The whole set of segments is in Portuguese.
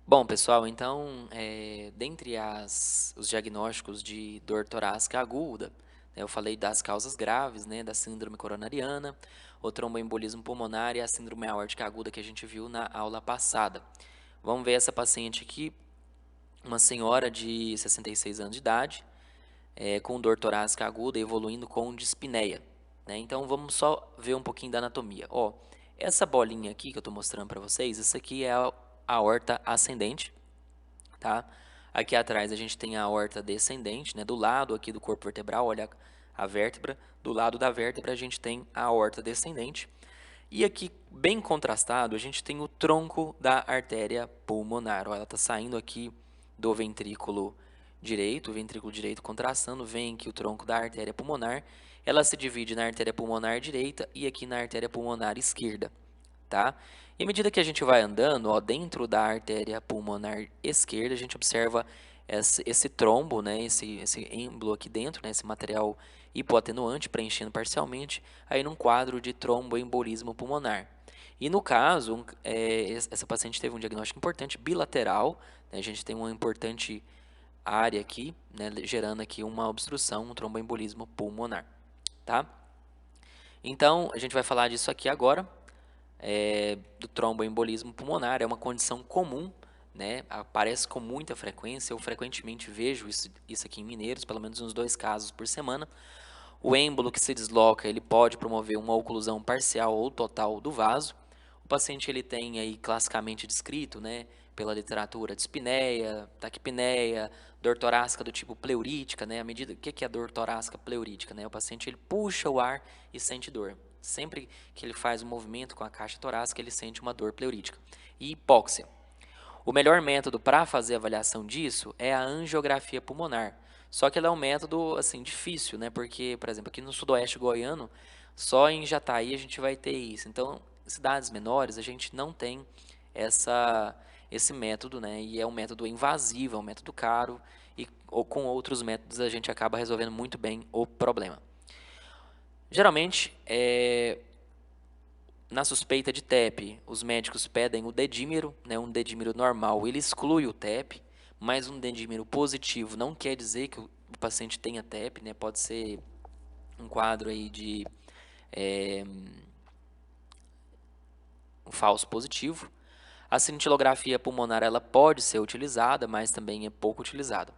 Bom, pessoal, então, dentre os diagnósticos de dor torácica aguda, né, eu falei das causas graves, né, da síndrome coronariana, o tromboembolismo pulmonar e a síndrome aórtica aguda que a gente viu na aula passada. Vamos ver essa paciente aqui, uma senhora de 66 anos de idade, com dor torácica aguda evoluindo com dispneia, né? Então, vamos só ver um pouquinho da anatomia. Ó, essa bolinha aqui que eu estou mostrando para vocês, isso aqui é a aorta ascendente, tá? Aqui atrás a gente tem a aorta descendente, né? Do lado aqui do corpo vertebral, olha a vértebra. Do lado da vértebra a gente tem a aorta descendente. E aqui, bem contrastado, a gente tem o tronco da artéria pulmonar. Ó, ela está saindo aqui do ventrículo direito, o ventrículo direito contrastando, vem aqui o tronco da artéria pulmonar. Ela se divide na artéria pulmonar direita e aqui na artéria pulmonar esquerda, tá? E à medida que a gente vai andando, ó, dentro da artéria pulmonar esquerda, a gente observa esse trombo, né, esse êmbolo aqui dentro, né, esse material hipoatenuante preenchendo parcialmente, aí num quadro de tromboembolismo pulmonar. E no caso, essa paciente teve um diagnóstico importante bilateral, né, a gente tem uma importante área aqui, né, gerando aqui uma obstrução, um tromboembolismo pulmonar, tá? Então, a gente vai falar disso aqui agora, do tromboembolismo pulmonar. É uma condição comum, né? Aparece com muita frequência. Eu frequentemente vejo isso aqui em mineiros, pelo menos uns 2 casos por semana. O êmbolo que se desloca, ele pode promover uma oclusão parcial ou total do vaso. O paciente ele tem aí classicamente descrito, né, pela literatura, dispneia, taquipneia, dor torácica do tipo pleurítica, né? O que é a dor torácica pleurítica, né? O paciente ele puxa o ar e sente dor. Sempre que ele faz um movimento com a caixa torácica, ele sente uma dor pleurítica. E hipóxia. O melhor método para fazer a avaliação disso é a angiografia pulmonar. Só que ela é um método assim difícil, né? Porque, por exemplo, aqui no sudoeste goiano, só em Jataí a gente vai ter isso. Então, em cidades menores a gente não tem essa esse método, né? E é um método invasivo, é um método caro e ou com outros métodos a gente acaba resolvendo muito bem o problema. Geralmente, na suspeita de TEP, os médicos pedem o dedímero, né, um dedímero normal, ele exclui o TEP, mas um dedímero positivo não quer dizer que o paciente tenha TEP, né, pode ser um quadro aí de é, um falso positivo. A cintilografia pulmonar ela pode ser utilizada, mas também é pouco utilizada.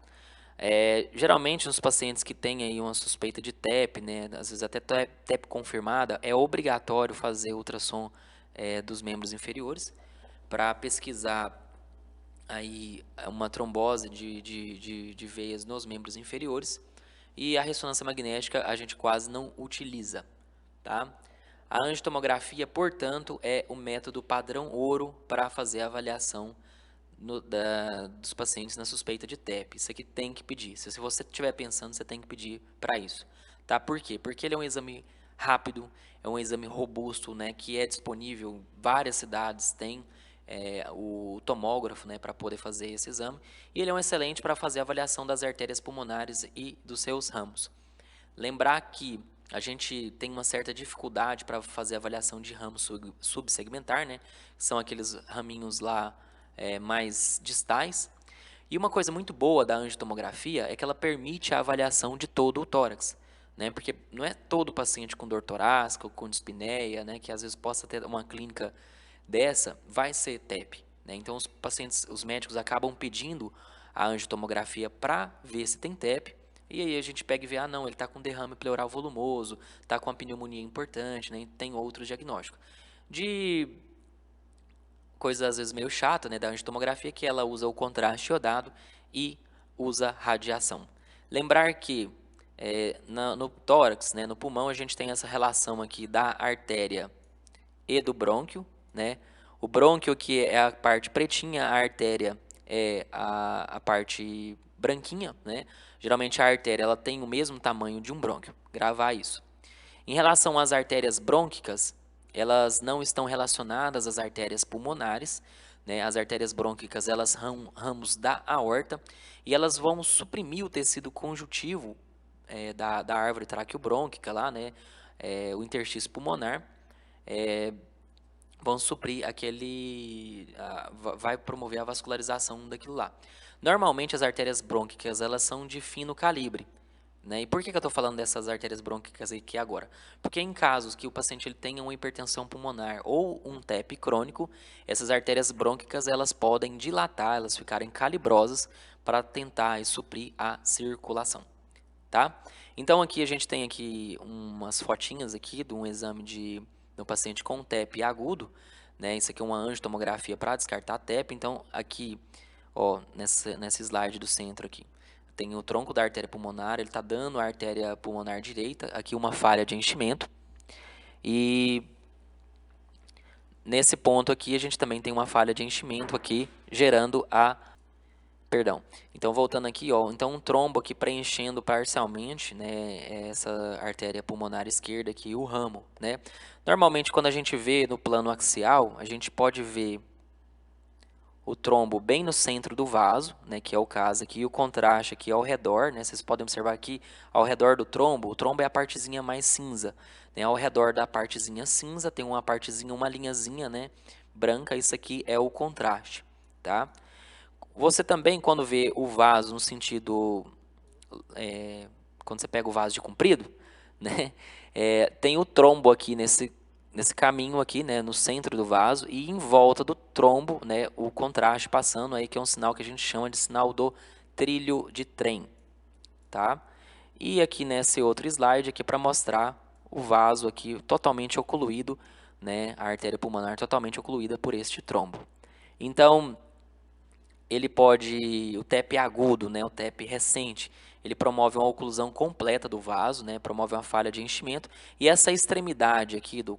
Geralmente, nos pacientes que têm aí uma suspeita de TEP, né, às vezes até TEP confirmada, é obrigatório fazer ultrassom dos membros inferiores para pesquisar aí uma trombose de veias nos membros inferiores. E a ressonância magnética a gente quase não utiliza, tá? A angiotomografia, portanto, é o método padrão ouro para fazer a avaliação dos pacientes na suspeita de TEP. Isso aqui tem que pedir. Se você estiver pensando, você tem que pedir para isso. Tá? Por quê? Porque ele é um exame rápido, é um exame robusto, né, que é disponível, várias cidades têm o tomógrafo, né, para poder fazer esse exame, e ele é um excelente para fazer a avaliação das artérias pulmonares e dos seus ramos. Lembrar que a gente tem uma certa dificuldade para fazer a avaliação de ramo subsegmentar, né? São aqueles raminhos lá mais distais. E uma coisa muito boa da angiotomografia é que ela permite a avaliação de todo o tórax, né? Porque não é todo paciente com dor torácica ou com dispneia, né, que às vezes possa ter uma clínica dessa, vai ser TEP, né? Então os pacientes, os médicos acabam pedindo a angiotomografia para ver se tem TEP. E aí a gente pega e vê, ah não, ele está com derrame pleural volumoso, está com uma pneumonia importante, né? Tem outros diagnósticos. De coisa às vezes meio chata, né, da angiotomografia, que ela usa o contraste iodado e usa radiação. Lembrar que no tórax, né, no pulmão, a gente tem essa relação aqui da artéria e do brônquio, né? O brônquio que é a parte pretinha, a artéria é a parte branquinha, né? Geralmente a artéria ela tem o mesmo tamanho de um brônquio. Gravar isso. Em relação às artérias brônquicas, elas não estão relacionadas às artérias pulmonares, né? As artérias brônquicas, elas são ramos da aorta e elas vão suprimir o tecido conjuntivo da árvore traqueobrônquica lá, né? O interstício pulmonar, vão suprir vai promover a vascularização daquilo lá. Normalmente as artérias brônquicas, elas são de fino calibre, né? E por que eu estou falando dessas artérias brônquicas aqui agora? Porque em casos que o paciente ele tenha uma hipertensão pulmonar ou um TEP crônico, essas artérias brônquicas elas podem dilatar, elas ficarem calibrosas para tentar suprir a circulação, tá? Então aqui a gente tem aqui umas fotinhas aqui de um exame de um paciente com TEP agudo, né? Isso aqui é uma angiotomografia para descartar TEP. Então aqui, ó, nessa slide do centro aqui, tem o tronco da artéria pulmonar, ele está dando a artéria pulmonar direita, aqui uma falha de enchimento. E nesse ponto aqui a gente também tem uma falha de enchimento aqui, gerando a Perdão. Então, voltando aqui, ó, então um trombo aqui preenchendo parcialmente, né, essa artéria pulmonar esquerda aqui, o ramo, né? Normalmente, quando a gente vê no plano axial, a gente pode ver o trombo bem no centro do vaso, né, que é o caso aqui, e o contraste aqui ao redor, né? Vocês podem observar aqui, ao redor do trombo, o trombo é a partezinha mais cinza, né? Ao redor da partezinha cinza tem uma partezinha, uma linhazinha, né, branca, isso aqui é o contraste, tá? Você também, quando vê o vaso no sentido, quando você pega o vaso de comprido, né, tem o trombo aqui nesse caminho aqui, né, no centro do vaso, e em volta do trombo, né, o contraste passando aí, que é um sinal que a gente chama de sinal do trilho de trem, tá? E aqui nesse outro slide aqui para mostrar o vaso aqui totalmente ocluído, né, a artéria pulmonar totalmente ocluída por este trombo. Então, ele pode, o TEP agudo, né, o TEP recente, ele promove uma oclusão completa do vaso, né, promove uma falha de enchimento, e essa extremidade aqui do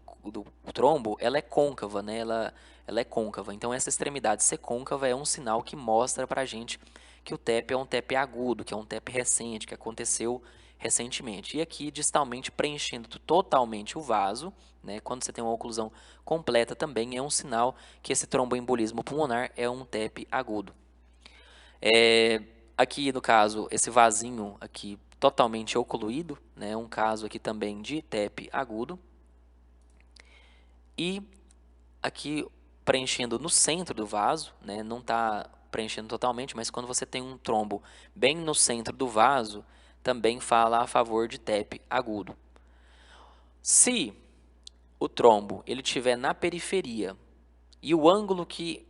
trombo, ela é côncava, né, ela é côncava, então essa extremidade ser côncava é um sinal que mostra pra gente que o TEP é um TEP agudo, que é um TEP recente, que aconteceu recentemente. E aqui, distalmente, preenchendo totalmente o vaso, né, quando você tem uma oclusão completa também, é um sinal que esse tromboembolismo pulmonar é um TEP agudo. Aqui, no caso, esse vasinho aqui totalmente ocluído, né, um caso aqui também de TEP agudo. E aqui preenchendo no centro do vaso, né, não está preenchendo totalmente, mas quando você tem um trombo bem no centro do vaso, também fala a favor de TEP agudo. Se o trombo ele estiver na periferia e o ângulo que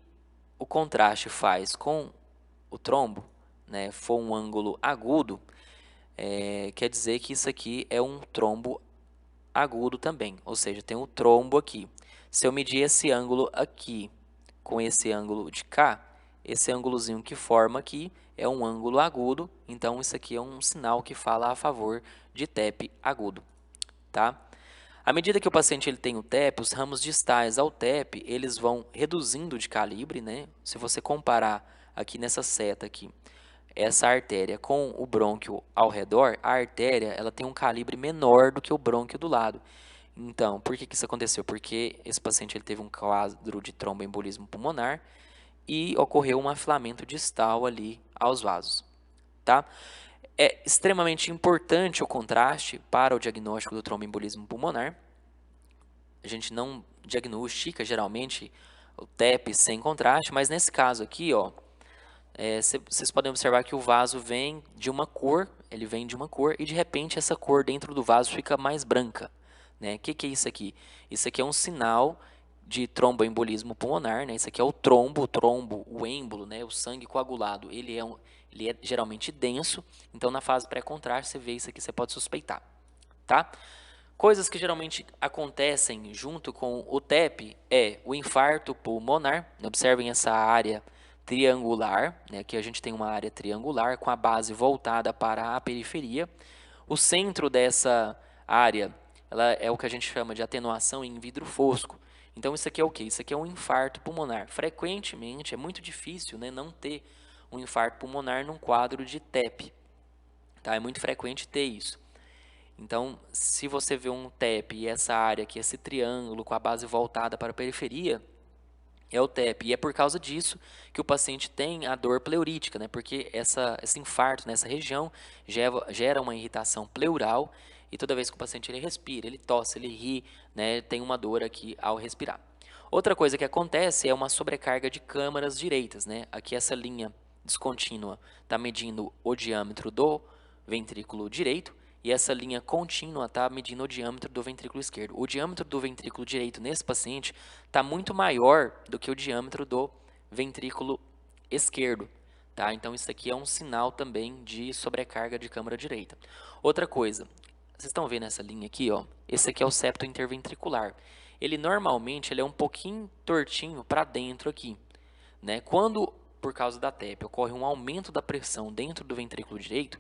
o contraste faz com o trombo, né, for um ângulo agudo, quer dizer que isso aqui é um trombo agudo também, ou seja, tem um trombo aqui. Se eu medir esse ângulo aqui com esse ângulo de cá, esse ângulozinho que forma aqui é um ângulo agudo, então isso aqui é um sinal que fala a favor de TEP agudo, tá? À medida que o paciente ele tem o TEP, os ramos distais ao TEP, eles vão reduzindo de calibre, né? Se você comparar aqui nessa seta aqui, essa artéria com o brônquio ao redor, a artéria ela tem um calibre menor do que o brônquio do lado. Então, por que isso aconteceu? Porque esse paciente ele teve um quadro de tromboembolismo pulmonar e ocorreu um aflamento distal ali aos vasos, tá? É extremamente importante o contraste para o diagnóstico do tromboembolismo pulmonar. A gente não diagnostica geralmente o TEP sem contraste, mas nesse caso aqui, ó, vocês podem observar que o vaso vem de uma cor, ele vem de uma cor e de repente essa cor dentro do vaso fica mais branca, né? O que é isso aqui? Isso aqui é um sinal de tromboembolismo pulmonar, né? Isso aqui é o trombo, o êmbolo, né? O sangue coagulado, ele é geralmente denso, então na fase pré-contraste você vê isso aqui, você pode suspeitar, tá? Coisas que geralmente acontecem junto com o TEP é o infarto pulmonar. Observem essa área triangular, né? Aqui a gente tem uma área triangular com a base voltada para a periferia. O centro dessa área, ela é o que a gente chama de atenuação em vidro fosco. Então isso aqui é o quê? Isso aqui é um infarto pulmonar. Frequentemente é muito difícil, né, não ter um infarto pulmonar num quadro de TEP. Tá? É muito frequente ter isso. Então, se você vê um TEP e essa área aqui, esse triângulo com a base voltada para a periferia, é o TEP. E é por causa disso que o paciente tem a dor pleurítica, né? Porque esse infarto nessa região gera uma irritação pleural e toda vez que o paciente ele respira, ele tosse, ele ri, né? Tem uma dor aqui ao respirar. Outra coisa que acontece é uma sobrecarga de câmaras direitas, né? Aqui essa linha descontínua está medindo o diâmetro do ventrículo direito e essa linha contínua está medindo o diâmetro do ventrículo esquerdo. O diâmetro do ventrículo direito nesse paciente está muito maior do que o diâmetro do ventrículo esquerdo, tá? Então isso aqui é um sinal também de sobrecarga de câmara direita. Outra coisa, vocês estão vendo essa linha aqui, ó? Esse aqui é o septo interventricular. Ele normalmente ele é um pouquinho tortinho para dentro aqui, né? Quando, por causa da TEP, ocorre um aumento da pressão dentro do ventrículo direito,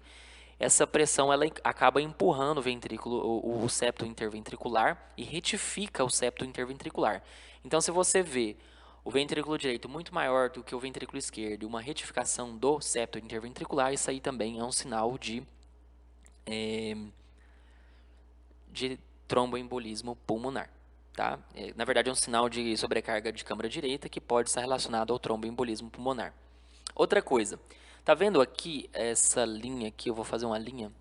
essa pressão ela acaba empurrando o ventrículo, o septo interventricular e retifica o septo interventricular. Então, se você vê o ventrículo direito muito maior do que o ventrículo esquerdo e uma retificação do septo interventricular, isso aí também é um sinal de tromboembolismo pulmonar. Tá? Na verdade, é um sinal de sobrecarga de câmara direita que pode estar relacionado ao tromboembolismo pulmonar. Outra coisa, tá vendo aqui essa linha aqui? Eu vou fazer uma linha.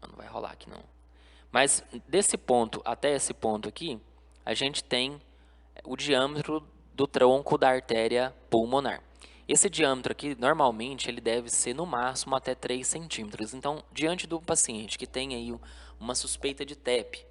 Não vai rolar aqui não. Mas desse ponto até esse ponto aqui, a gente tem o diâmetro do tronco da artéria pulmonar. Esse diâmetro aqui, normalmente, ele deve ser no máximo até 3 centímetros. Então, diante do paciente que tem aí uma suspeita de TEP,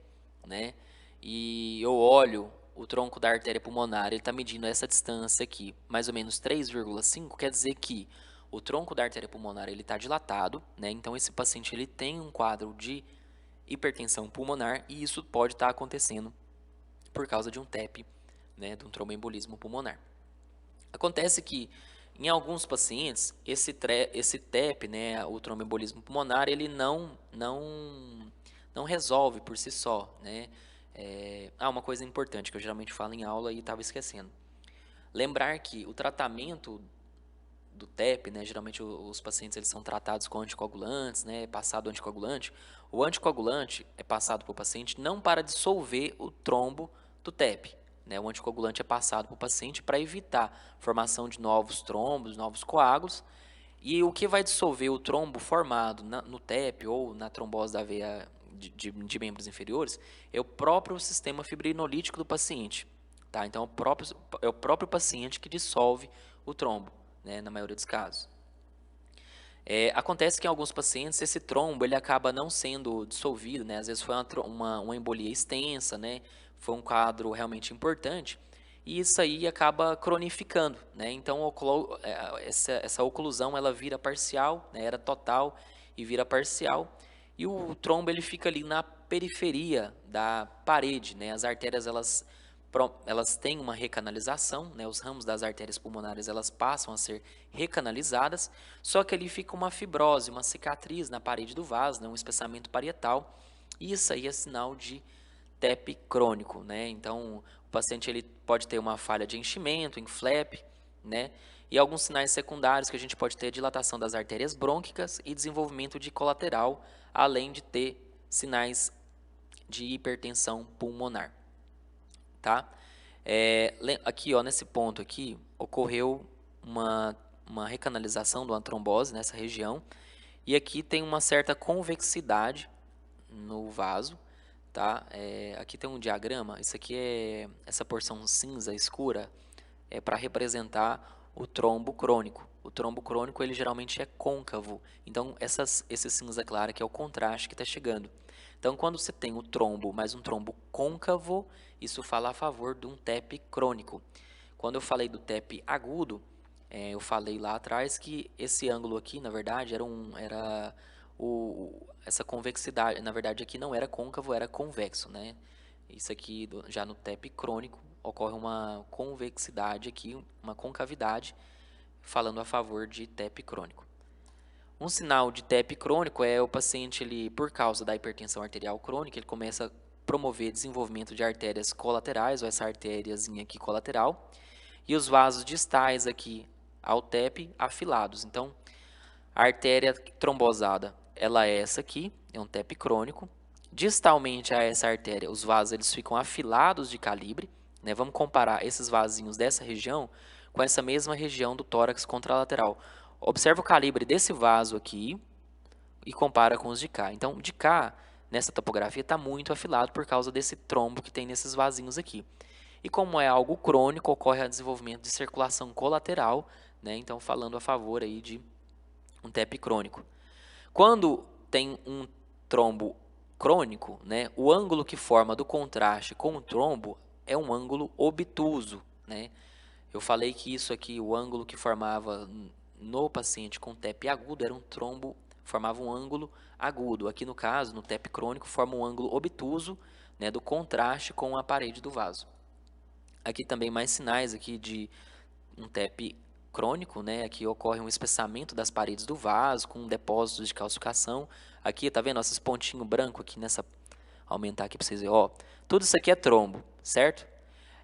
né? E eu olho o tronco da artéria pulmonar, ele está medindo essa distância aqui, mais ou menos 3,5, quer dizer que o tronco da artéria pulmonar ele está dilatado, né? Então, esse paciente ele tem um quadro de hipertensão pulmonar e isso pode estar acontecendo por causa de um TEP, né, de um tromboembolismo pulmonar. Acontece que em alguns pacientes esse TEP, né, o tromboembolismo pulmonar, ele não resolve por si só, né? Uma coisa importante que eu geralmente falo em aula e estava esquecendo. Lembrar que o tratamento do TEP, né, geralmente os pacientes eles são tratados com anticoagulantes, né, passado anticoagulante. O anticoagulante é passado para o paciente não para dissolver o trombo do TEP, né, o anticoagulante é passado para o paciente para evitar formação de novos trombos, novos coágulos. E o que vai dissolver o trombo formado no TEP ou na trombose da veia de membros inferiores é o próprio sistema fibrinolítico do paciente. Tá? Então, é o próprio paciente que dissolve o trombo, né, na maioria dos casos. Acontece que em alguns pacientes esse trombo ele acaba não sendo dissolvido, né? Às vezes foi uma embolia extensa, né? Foi um quadro realmente importante e isso aí acaba cronificando, né? Então essa oclusão ela vira parcial, né? Era total e vira parcial e o trombo ele fica ali na periferia da parede, né? As artérias elas têm uma recanalização, né? Os ramos das artérias pulmonares elas passam a ser recanalizadas, só que ali fica uma fibrose, uma cicatriz na parede do vaso, né? Um espessamento parietal, e isso aí é sinal de TEP crônico, né? Então, o paciente ele pode ter uma falha de enchimento, em flap, né? E alguns sinais secundários que a gente pode ter dilatação das artérias brônquicas e desenvolvimento de colateral, além de ter sinais de hipertensão pulmonar. Tá? Aqui, ó, nesse ponto aqui, ocorreu uma recanalização de uma trombose nessa região, e aqui tem uma certa convexidade no vaso, tá? Aqui tem um diagrama, isso aqui essa porção cinza escura é para representar o trombo crônico. O trombo crônico, ele geralmente é côncavo, então esse cinza clara que é o contraste que está chegando. Então, quando você tem o trombo, mais um trombo côncavo, isso fala a favor de um TEP crônico. Quando eu falei do TEP agudo, eu falei lá atrás que esse ângulo aqui, na verdade, essa convexidade, na verdade, aqui não era côncavo, era convexo, né? Isso aqui, já no TEP crônico, ocorre uma convexidade aqui, uma concavidade, falando a favor de TEP crônico. Um sinal de TEP crônico é o paciente, ele, por causa da hipertensão arterial crônica, ele começa a promover desenvolvimento de artérias colaterais, ou essa artériazinha aqui colateral, e os vasos distais aqui ao TEP afilados. Então, a artéria trombosada, ela é essa aqui, é um TEP crônico. Distalmente a essa artéria, os vasos eles ficam afilados de calibre, né? Vamos comparar esses vasinhos dessa região com essa mesma região do tórax contralateral. Observa o calibre desse vaso aqui e compara com os de cá. Então, de cá, nessa topografia está muito afilado por causa desse trombo que tem nesses vasinhos aqui. E como é algo crônico, ocorre o desenvolvimento de circulação colateral, né? Então falando a favor aí de um TEP crônico. Quando tem um trombo crônico, né, o ângulo que forma do contraste com o trombo é um ângulo obtuso, né? Eu falei que isso aqui, o ângulo que formava no paciente com TEP agudo era um trombo, formava um ângulo agudo. Aqui no caso, no TEP crônico, forma um ângulo obtuso, né, do contraste com a parede do vaso. Aqui também mais sinais aqui de um TEP crônico, né? Aqui ocorre um espessamento das paredes do vaso com depósitos de calcificação. Aqui, tá vendo esses pontinhos brancos aqui nessa, aumentar aqui para vocês verem, ó. Tudo isso aqui é trombo, certo?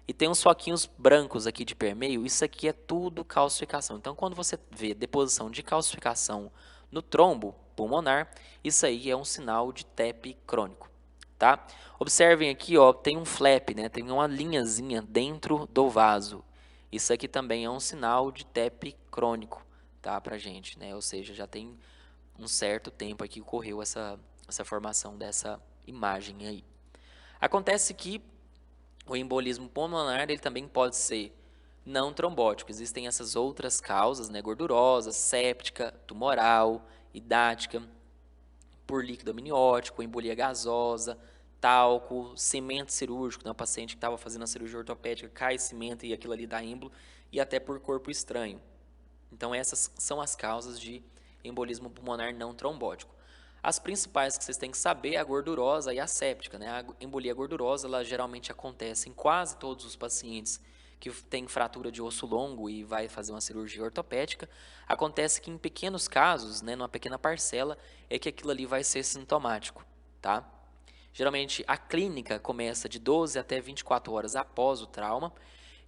E tem uns foquinhos brancos aqui de permeio, isso aqui é tudo calcificação. Então, quando você vê deposição de calcificação no trombo pulmonar, isso aí é um sinal de TEP crônico, tá? Observem aqui, ó, tem um flap, né? Tem uma linhazinha dentro do vaso. Isso aqui também é um sinal de TEP crônico, tá, pra gente, né? Ou seja, já tem um certo tempo aqui que ocorreu essa formação dessa imagem aí. Acontece que o embolismo pulmonar ele também pode ser não trombótico. Existem essas outras causas, né, gordurosa, séptica, tumoral, hidática, por líquido amniótico, embolia gasosa, talco, cimento cirúrgico, né, o paciente que estava fazendo a cirurgia ortopédica cai cimento e aquilo ali dá êmbolo, e até por corpo estranho. Então essas são as causas de embolismo pulmonar não trombótico. As principais que vocês têm que saber é a gordurosa e a séptica, né? A embolia gordurosa, ela geralmente acontece em quase todos os pacientes que têm fratura de osso longo e vai fazer uma cirurgia ortopédica. Acontece que em pequenos casos, né, numa pequena parcela, é que aquilo ali vai ser sintomático, tá? Geralmente a clínica começa de 12 até 24 horas após o trauma.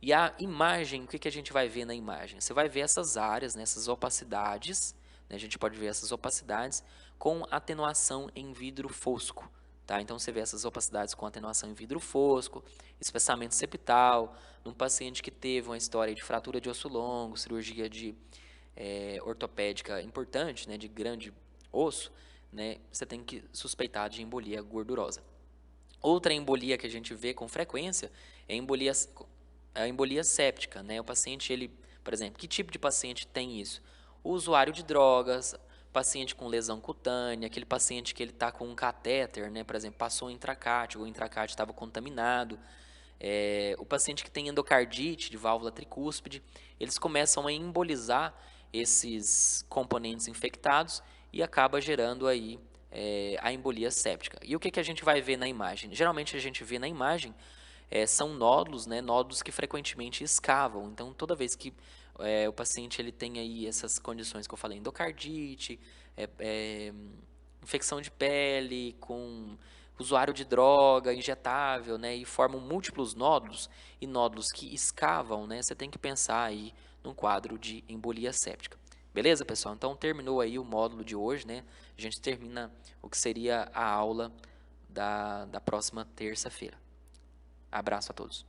E a imagem, o que a gente vai ver na imagem? Você vai ver essas áreas, né, essas opacidades, né, a gente pode ver essas opacidades com atenuação em vidro fosco, tá? Então você vê essas opacidades com atenuação em vidro fosco, espessamento septal, num paciente que teve uma história de fratura de osso longo, cirurgia de ortopédica importante, né, de grande osso, né, você tem que suspeitar de embolia gordurosa. Outra embolia que a gente vê com frequência é a embolia séptica, né? O paciente, ele, por exemplo, que tipo de paciente tem isso? O usuário de drogas, paciente com lesão cutânea, aquele paciente que ele está com um catéter, né? Por exemplo, passou um intracárdio, o intracárdio estava contaminado. O paciente que tem endocardite de válvula tricúspide, eles começam a embolizar esses componentes infectados e acaba gerando aí a embolia séptica. E o que a gente vai ver na imagem? Geralmente a gente vê na imagem são nódulos, né, nódulos que frequentemente escavam. Então, toda vez que o paciente ele tem aí essas condições que eu falei, endocardite, infecção de pele, com usuário de droga injetável, né, e formam múltiplos nódulos, e nódulos que escavam, né, você tem que pensar aí num quadro de embolia séptica. Beleza, pessoal? Então, terminou aí o módulo de hoje, né? A gente termina o que seria a aula da próxima terça-feira. Abraço a todos.